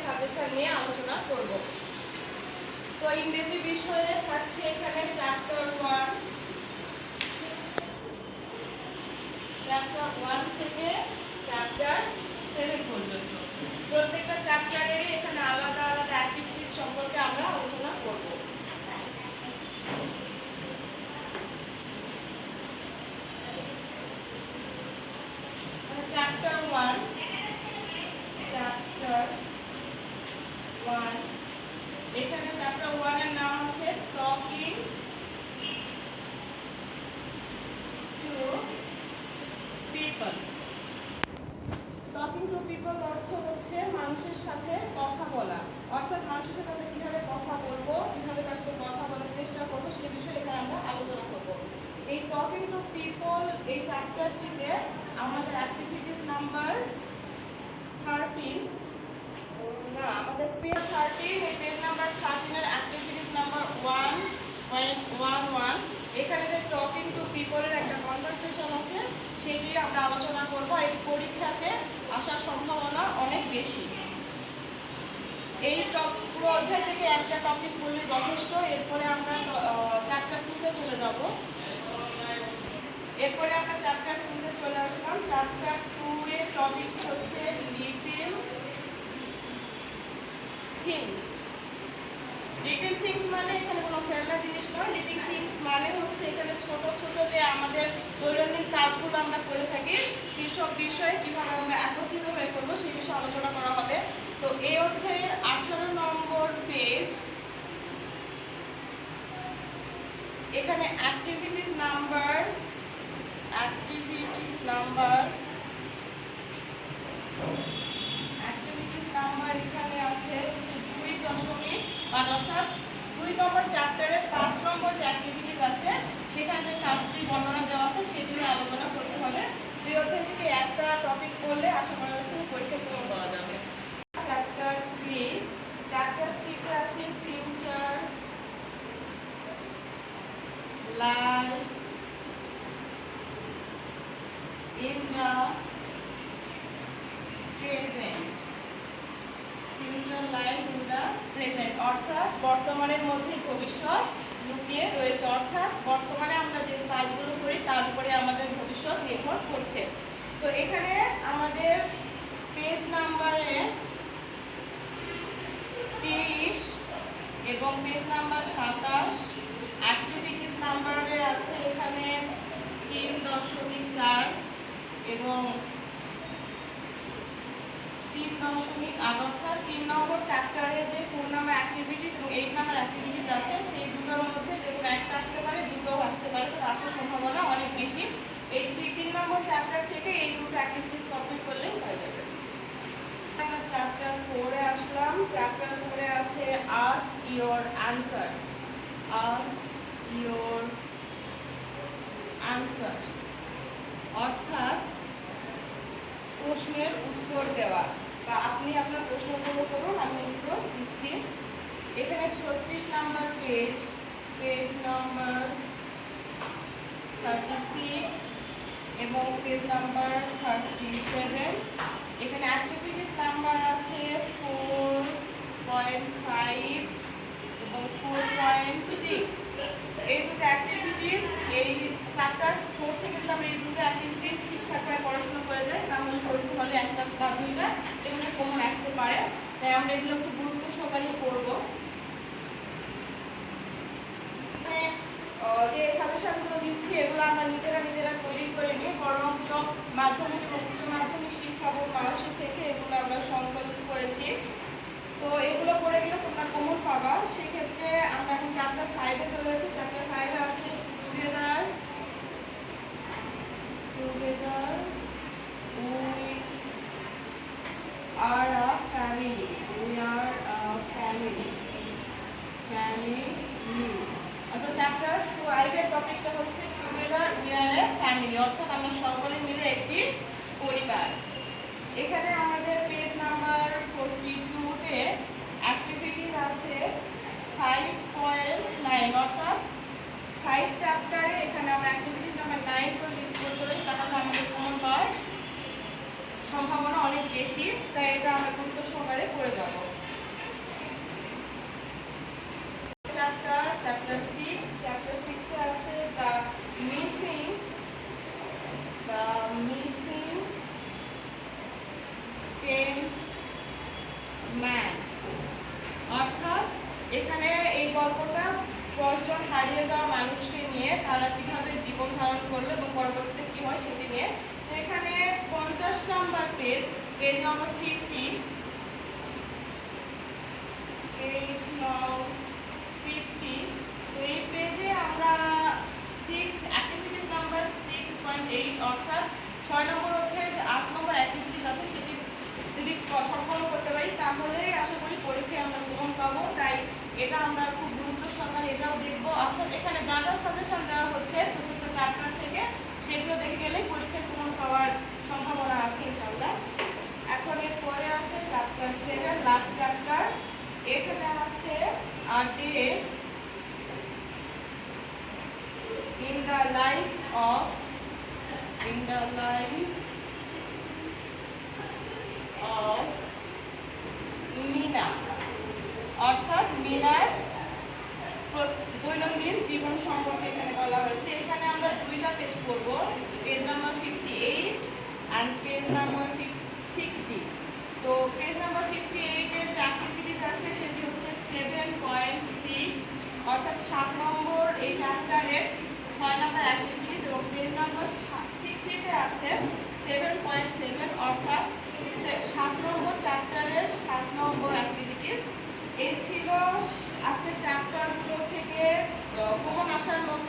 Suggestion নিয়ে আলোচনা করব। তো ইংরেজি বিষয়ে থাকছে এখানে চ্যাপ্টার 1 থেকে চ্যাপ্টার 7 পর্যন্ত। প্রত্যেকটা চ্যাপ্টারেরই এখানে আলাদা আলাদা অ্যাক্টিভিটিস সম্পর্কে আমরা আলোচনা করব। চ্যাপ্টার 1 এখানে চ্যাপ্টার 1 এর নাম আছে talking to people. Talking to people অর্থ হচ্ছে মানুষের সাথে কথা বলা, অর্থাৎ মানুষের সাথে আমরা কিভাবে কথা বলবো, কিভাবে তার সাথে কথা বলার চেষ্টা করবো সেই বিষয়ে এখানে আমরা আলোচনা করব। এই টকিং টু পিপল এই চ্যাপ্টারটিতে আমাদের অ্যাক্টিভিটিস নাম্বার 13 আমাদের পেজ 13, এই পেজ নাম্বার 13 এর অ্যাক্টিভিটিস নাম্বার 1.11 এখানে যে টকিং টু পিপলের একটা কনভারসেশন আছে সেটি আমরা আলোচনা করব। এই পরীক্ষাতে আসার সম্ভাবনা অনেক বেশি। এই পুরো অধ্যায় থেকে একটা টপিক বললে যথেষ্ট। এরপরে আমরা চ্যাপ্টার 2-তে চলে যাব। এরপরে আমরা চ্যাপ্টার 2-তে চলে আসলাম। চ্যাপ্টার 2 এর টপিক হচ্ছে লিটল থিংস। লিটল থিংস মানে এখানে কোনো ফেলনা জিনিস নয়। লিটল থিংস মানে হচ্ছে এখানে ছোট ছোট যে আমাদের দৈনন্দিন কাজগুলো আমরা করে থাকি সেসব বিষয়ে কীভাবে আমরা একত্রিত হয়ে করবো সেই বিষয়ে আলোচনা করা হবে। তো এই অধ্যায়ের 18 নম্বর পেজ, এখানে অ্যাক্টিভিটিস নাম্বার এখানে আছে 2.1 অর্থাৎ 2 নম্বর চ্যাপ্টারের 5 নম্বর যে অ্যাক্টিভিটিস আছে সেখানে কাজটি বর্ণনা দেওয়া আছে সেটি নিয়ে আলোচনা করতে হবে। এই অধ্যায় থেকে একটা টপিক করলে আশা করা যাচ্ছে পরীক্ষা পূরণ করা যাবে। চ্যাপ্টার 3-তে আছে future, life in the present. Future life in the present অর্থাৎ বর্তমানের মধ্যে ভবিষ্যৎ লুকিয়ে রয়েছে, অর্থাৎ বর্তমানে আমরা যে কাজগুলো করি তার উপরে আমাদের ভবিষ্যৎ নির্ভর করছে। তো এখানে আমাদের পেজ নাম্বারে 23 এবং পেজ নাম্বার 27 অ্যাক্টিভিটিস নাম্বারে আছে এখানে 3.4 এবং 3.8 অর্থাৎ 3 নম্বর চ্যাপ্টারে যে 4 নম্বর অ্যাক্টিভিটিস এবং 8 নম্বর অ্যাক্টিভিটিস আছে সেই দুটোর মধ্যে যে কোনো একটা আসতে পারে, দুটোও আসতে পারে, তো আসার সম্ভাবনা অনেক বেশি। এই 3 নম্বর চ্যাপ্টার থেকে এই দুটো অ্যাক্টিভিটিস কমপ্লিট করলেই হয়ে যাবে। আমরা চ্যাপ্টার 4-এ আসলাম। চ্যাপ্টার 4-এ আছে আস্ক ইওর অ্যানসার্স। অর্থাৎ প্রশ্নের উত্তর দেওয়া, বা আপনি আপনার প্রশ্নগুলো করুন, আমি উত্তর দিচ্ছি। এখানে 36 নম্বর পেজ নম্বর 36 এবং পেজ নাম্বার 37 এখানে অ্যাক্টিভিটিস নাম্বার আছে 4.5 এবং 4.6। এই দুটো অ্যাক্টিভিটিস এই চ্যাপ্টার 4 থেকে যদি আমরা এই দুটো অ্যাক্টিভিটিস ঠিকঠাকভাবে পড়াশোনা করে যাই তাহলে পরীক্ষা হলে একটা বা দুইটা যেগুলো কমন আসতে পারে, তাই আমরা এগুলো খুব গুরুত্ব সহকারে পড়বো। যে সাজেশনগুলো দিচ্ছি এগুলো আমরা নিজেরা তৈরি করে নিই, বরং মাধ্যমিক এবং উচ্চ মাধ্যমিক শিক্ষা বোর্ড মানসিক থেকে এগুলো আমরা সংকলন করেছি। তো এগুলো করে গেলে তোমরা কমন পাবা। সেক্ষেত্রে আমরা এখন চ্যাপ্টার 5-এ চলে যাচ্ছি। চ্যাপ্টার 5-এ আছে together we are a family. অর্থাৎ চ্যাপ্টার 5-এর টপিকটা হচ্ছে together we are A family, অর্থাৎ আমরা সকলে মিলে একটি পরিবার। এখানে আমাদের পেজ নাম্বার 42-তে অ্যাক্টিভিটিস আছে 5.9 অর্থাৎ 5 চ্যাপ্টারে এখানে আমরা অ্যাক্টিভিটিস নাম্বার 9 করে করি, তাহলে আমাদের কমন হয় সম্ভাবনা অনেক বেশি, তাই এটা আমরা গুরুত্ব সহকারে করে যাব। চ্যাপ্টার 6 এ আছে দ্য মিসিং টেন ম্যান। অর্থাৎ এখানে এই গল্পটা 10 জন হারিয়ে যাওয়া মানুষকে নিয়ে তারা কিভাবে জীবন ধারণ করলো এবং পরবর্তীতে কি হয় সেটি নিয়ে। তো এখানে 50 number page number 50, page number 50। তো এই পেজে আমরা অ্যাক্টিভিটিস নাম্বার 6.8 অর্থাৎ 6 নম্বর অধ্যায়ের যে 8 নম্বর অ্যাক্টিভিটিস আছে সেটি যদি সম্পন্ন করতে পারি তাহলে আশা করি পরীক্ষায় আমরা গ্রহণ পাবো। তাই এটা আমরা খুব গুরুত্ব সহকারে এটাও দেখবো। অর্থাৎ এখানে যা যা সাজেশন দেওয়া হচ্ছে প্রত্যেকটা চ্যাপ্টার থেকে সেগুলো দেখে গেলে পরীক্ষায় গ্রহণ পাওয়ার সম্ভাবনা আছে ইনশাআল্লাহ। এখন এর পরে আছে চ্যাপ্টার 7, লাস্ট চ্যাপ্টার। এখানে আছে a day in the life of Meena. অর্থাৎ মিনার দৈনন্দিন জীবন সম্পর্কে এখানে বলা হয়েছে। এখানে আমরা দুইটা পেজ পড়ব, page number 58 and page number 60। তো পেজ নাম্বার 58 এর যে অ্যাক্টিভিটিস আছে সেটি হচ্ছে 7.6 অর্থাৎ 7 নম্বর এই চ্যাপ্টারের 6 নম্বর অ্যাক্টিভিটিস, এবং পেজ নাম্বার 60 তে আছে 7.7 অর্থাৎ 7 নম্বর চ্যাপ্টারের 7 নম্বর অ্যাক্টিভিটিস। এই ছিল আজকের চ্যাপ্টারগুলো থেকে কমন আসার মতো